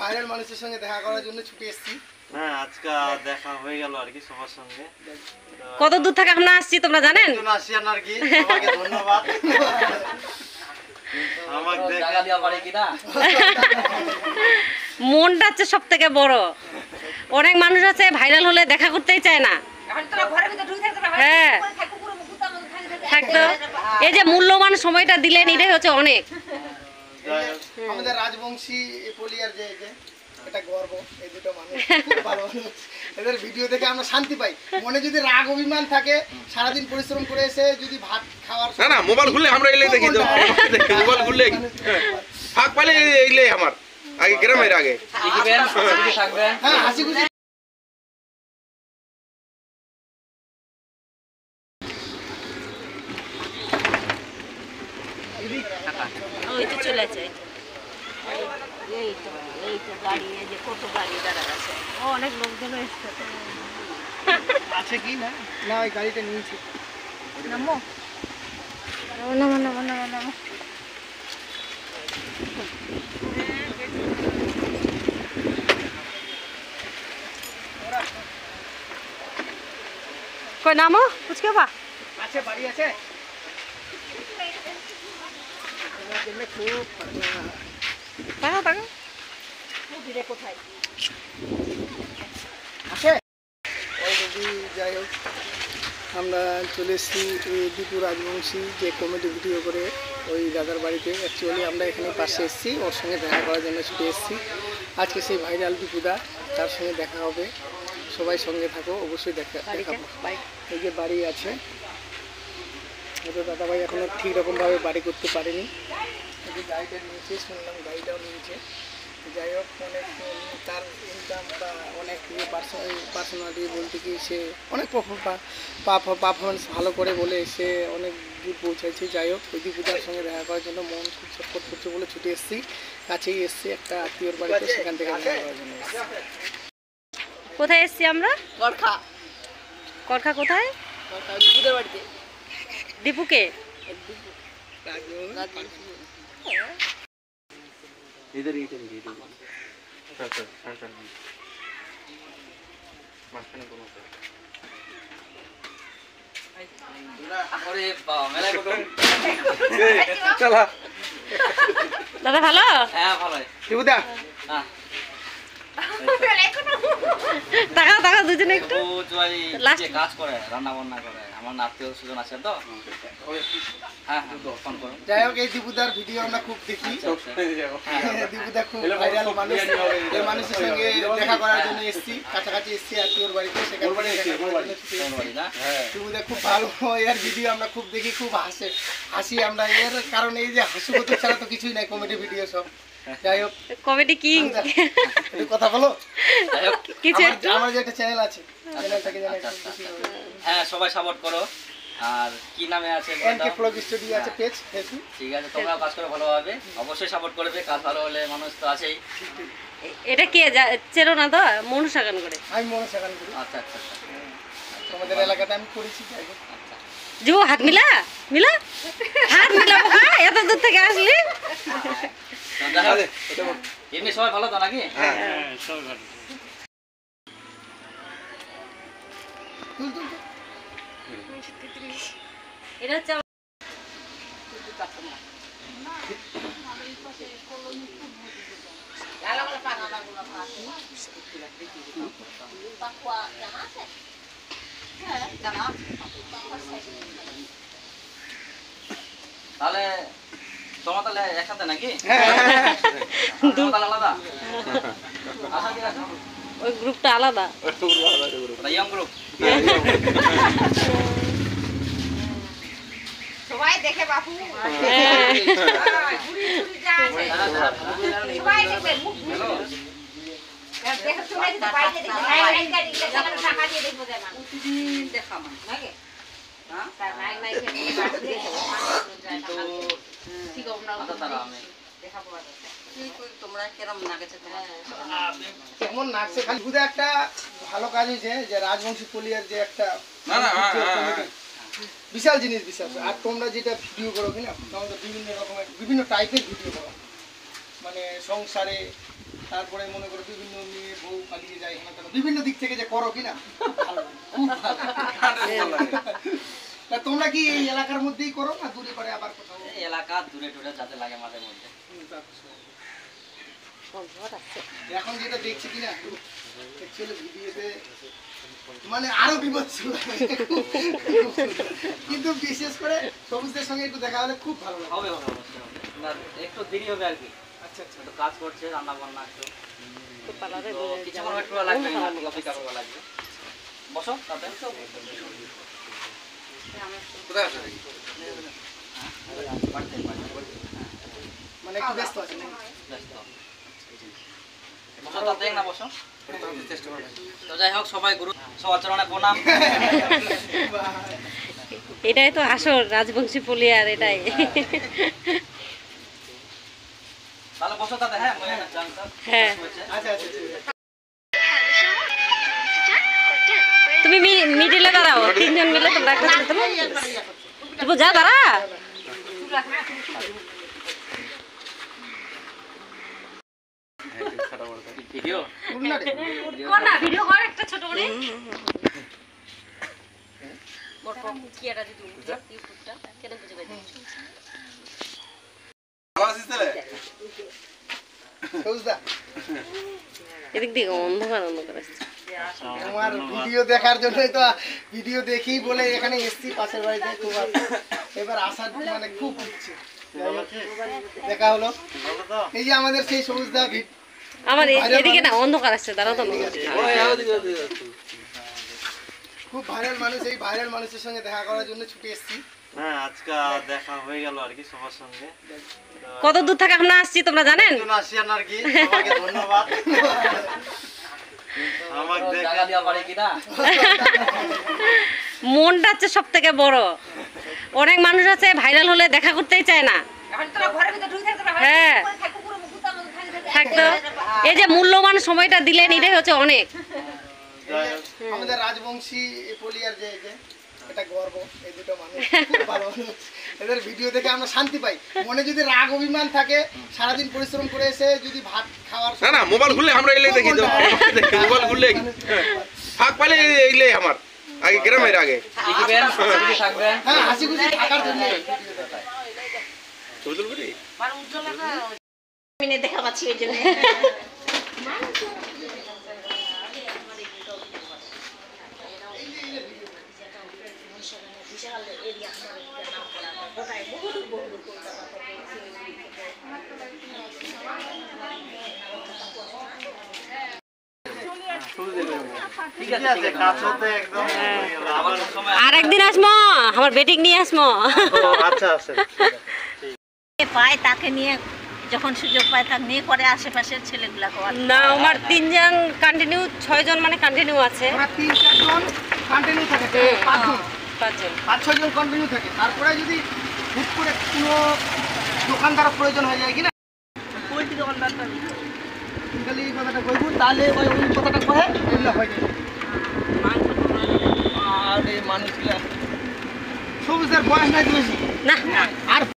Viral মানুষের সঙ্গে দেখা করার জন্য ছুটে এসেছি। হ্যাঁ, আজকে দেখা হয়ে গেল আর কি সবার সঙ্গে। কত দূর থেকে আমরা আসছি তোমরা জানেন? আসিয়ান আর কি, সবাইকে ধন্যবাদ। আমাকে দেখা দেওয়া পারে কিনা, মনটা হচ্ছে সব থেকে বড়। অনেক মানুষ আছে ভাইরাল হলে দেখা করতেই চায় না। হ্যাঁ থাকতো, এই যে মূল্যবান সময়টা দিলেন এটাই হচ্ছে অনেক। আমাদের রাজবংশী পলিয়ার যে এটা গর্ব, এই দুটো মানুষ খুব ভালো মানুষ। এদের ভিডিও দেখে আমরা শান্তি পাই। মনে যদি রাগ অভিমান থাকে, সারাদিন পরিশ্রম করে এসে যদি ভাত খাওয়ার না মোবাইল খুললে আমরা এলে দেখি তো, মোবাইল খুললে ফাঁক পাইলে এলে আমার আগে গ্রামের আগে হ্যাঁ হাসি খুশি। ওই তো চলে আছে, এই তো গাড়ি, এই যে কত গাড়ি দাঁড়া আছে, অনেক লোকজন এসছে। আছে কি না না ওই গাড়িটা নিয়েছি। নামো নামো নামো নামো নামো। কই নামো পুচকে বা আছে বাড়ি আছে। টাকা টাকা কোথায় আছে অলরেডি। যাই হোক আমরা চলে এসেছি দীপু রাজবংশী যে কমেডি ভিডিও করে ওই দাদার বাড়িতে। অ্যাকচুয়ালি আমরা এখানে পাশে এসেছি, ওর সঙ্গে দেখা করার জন্য ছুটে এসেছি। আজকে সেই ভাইরাল দীপুদা, তার সঙ্গে দেখা হবে। সবাই সঙ্গে থাকো, অবশ্যই দেখাবো। এই যে বাড়ি আছে, হয়তো দাদাভাই এখনও ঠিক রকমভাবে বাড়ি করতে পারেনি। যে গাড়িটা নিয়েছে শুনলাম, গাড়িটাও নিয়েছে। যাই হোক অনেক তার ইনকাম বা অনেক পার্সোনালিটি বলতে কি সে অনেক পারফরমেন্স ভালো করে বলে সে অনেক দূর পৌঁছাইছে। যাই হোক ওই পূজার সঙ্গে দেখা করার জন্য মন খুব ছটফট করছে বলে ছুটে এসেছি। কাছেই এসছি একটা আত্মীয়র বাড়িতে, সেখান থেকে দেখা করার জন্য এসেছি। কোথায় এসছি আমরা? করখা। করখা কোথায়? দীপুদের বাড়িতে। দীপুকে इधर इधर इधर सर মাঝখানে কোনো আরে বাবা মেলা কত চলা দাদা ভালো? হ্যাঁ ভালো দীপুদা হ্যাঁ টাকা টাকা দুজনে একটু ও জয় Last- যে কাজ করে রান্না বান্না করে আমার আত্মীয় স্বজন আছে তো হ্যাঁ ফোন করুন। যাই হোক এই দীপুদার ভিডিও আমরা খুব দেখি। দীপুদা খুব ভাইরাল মানুষ। এই মানুষের সঙ্গে দেখা করার জন্য এসেছি, কাছাকাছি এসেছি আত্মীয়র বাড়িতে, সেখানে দীপুদা খুব ভালো। এর ভিডিও আমরা খুব দেখি, খুব হাসি আমরা। এর কারণ এই যে হাসিগত ছাড়া তো কিছুই নাই, কমেডি ভিডিও সব। যাই হোক কমেডি কিং একটু কথা বলো। কিছু আমার যে একটা চ্যানেল আছে, চ্যানেলটাকে জানাই হ্যাঁ সবাই সাপোর্ট করো। আর কি নামে আছে এনকে ব্লগ স্টুডিও আছে পেজ ফেসবুক। ঠিক আছে তোমরা কাজ করে ভালোভাবে, অবশ্যই সাপোর্ট করবে। কাজ ভালো হলে মানুষ তো আছেই। এটা কে চেনো না তো? মনু সাগান করে। আমি মনে সাগান করি। আচ্ছা আচ্ছা আচ্ছা তোমাদের এলাকাতে আমি করেছি। যাই হোক যো হাত মিলা মিলা হাত মিলা বোকা, এত দূর থেকে আসলি। এমনি সবাই ভালো তো নাকি? হ্যাঁ সব ভালো। এটা হচ্ছে তাহলে তোমার তাহলে একসাথে নাকি? আলাদা ওই গ্রুপটা আলাদা, ইয়ং গ্রুপ। সবাই দেখে বাপু সবাই দেখবে মুখ দেখে চলে যেতে বাইরে দেখে টাকা দিয়ে দেখবো জানা দেখা মানে নাকি হ্যাঁ তার নাই নাই ঠিক আমরা দেখাবো তোমরা কেরম নাগেছে কেমন নাচছে খালি বুঝে। একটা ভালো কাজ হয়েছে যে রাজবংশী পলিয়ার যে একটা বিশাল জিনিস, বিশাল। আর তোমরা যেটা ভিডিও করো কিনা, তোমরা বিভিন্ন রকমের বিভিন্ন টাইপের ভিডিও করো, মানে সংসারে তারপরে মনে করো বিভিন্ন মেয়ে বউ পালিয়ে যায় এখানে তেন। বিভিন্ন দিক থেকে যে করো কিনা খুব ভালো লাগে, খুব ভালো লাগে। তা তোমরা কি এই এলাকার মধ্যেই করো না দূরে করে আবার কোথাও? এই এলাকা দূরে টুরে যাতে লাগে মাঝে মধ্যে। এখন যেটা দেখছি কিনা অ্যাকচুয়ালি ভিডিওতে মানে আরো বিভৎস লাগে। কিন্তু বিশেষ করে সবুজদের সঙ্গে একটু দেখা হলে খুব ভালো লাগে। হবে হবে অবশ্যই হবে। না, একটু দেরি হবে আর কি। আচ্ছা আচ্ছা। একটু কাজ করছে, রান্না বান্না একটু। তো পালারে তো কিছুক্ষণ ওয়েট করা লাগবে, অপেক্ষা করা লাগবে। বসো তাতে। কোথায় আছে নাকি? বাড়তে পারে। মানে একটু ব্যস্ত আছে নাকি? ব্যস্ত। বসো তাতে না বসো। তো যাই হোক সবাই গুরু সবার চরণে প্রণাম। এটাই তো আসল রাজবংশী পুলিয়ার, এটাই। তাহলে বসো তাতে, হ্যাঁ মই জানতা। হ্যাঁ। আচ্ছা আচ্ছা ঠিক আছে। তুমি মিডিলে দাঁড়াও, তিনজন মিলে তোমরা একটা ছেলে তুমি যা দাঁড়া। ভিডিও কর না, ভিডিও কর একটা ছোট করে। মোর কিয়াটা যদি ইউটিউবটা কেন বুঝে পাই। ভালো আছিস তাহলে? সবুজদা এদিক দিকে অন্ধকার অন্ধকার আসছে। আমার ভিডিও দেখার জন্যই তো ভিডিও দেখি বলে এখানে এসছি পাশের বাড়িতে। খুব এবার আসার মানে খুব ইচ্ছে। যাই হোক, দেখা হলো। এই যে আমাদের সেই সবুজদা আমার এদিকে না অন্ধকার আসছে, দাঁড়াও তো। খুব ভাইরাল মানুষ, এই ভাইরাল মানুষের সঙ্গে দেখা করার জন্য ছুটে এসেছি। হ্যাঁ, আজকে দেখা হয়ে গেল আর কি সবার সঙ্গে। কত দূর থেকে আমরা আসছি তোমরা জানেন? আসিয়ান আর কি, সবাইকে ধন্যবাদ। আমাকে জায়গা দেখা দেওয়া পারে কিনা? মনটা হচ্ছে সব থেকে বড়। অনেক মানুষ আছে ভাইরাল হলে দেখা করতেই চায় না। এখন তোরা ঘরের ভিতরে ঢুকে থাকতে পারবে হ্যাঁ কুকুরের মুখ কুত্তার মতো থাকে থাকতো। এই যে মূল্যবান সময়টা দিলেন, এটাই হচ্ছে অনেক। আমাদের রাজবংশী পলিয়ার যে এই যে এটা গর্ব, এই দুটো মানুষ খুব ভালো মানুষ। এদের ভিডিও দেখে আমরা শান্তি পাই। মনে যদি রাগ অভিমান থাকে, সারাদিন পরিশ্রম করে এসে যদি ভাত খাওয়ার না না, মোবাইল খুললে আমরা এলে দেখি তো। মোবাইল খুললে ফাঁক পাইলে এলে আমার আগে গ্রামের আগে শিখবেন, সুখী থাকবেন। হ্যাঁ হাসি খুশি থাকার জন্য ছবি তুলবি রে? মিনে দেখা পাচ্ছি এই জন্য ঠিক ঠিক আছে আছে, কাজ হতে একদম হয়ে গেল। আবার কোন সময় আর একদিন আসমো, আমার বেটিক নিয়ে আসমো। আচ্ছা আছে। পায় তাকে নিয়ে যখন সুযোগ পায় তাকে নিয়ে করে আশেপাশের ছেলেগুলাকে না, আমার 3 জন কন্টিনিউ, 6 জন মানে কন্টিনিউ আছে। ওরা 3-4 জন কন্টিনিউ থাকে, 5 জন 5 জন 5-6 জন কন্টিনিউ থাকে। তারপরে যদি হুট করে কোনো দোকানদার প্রয়োজন হয়ে যায় কিনা পোলট্রি দোকানদারটা খালি এই কথাটা কইবো, তাহলে ওই কথাটা কয়ে এগুলো হয়ে যায়। আর এই মানুষগুলা সবুজের বয়স নাই বেশি না আর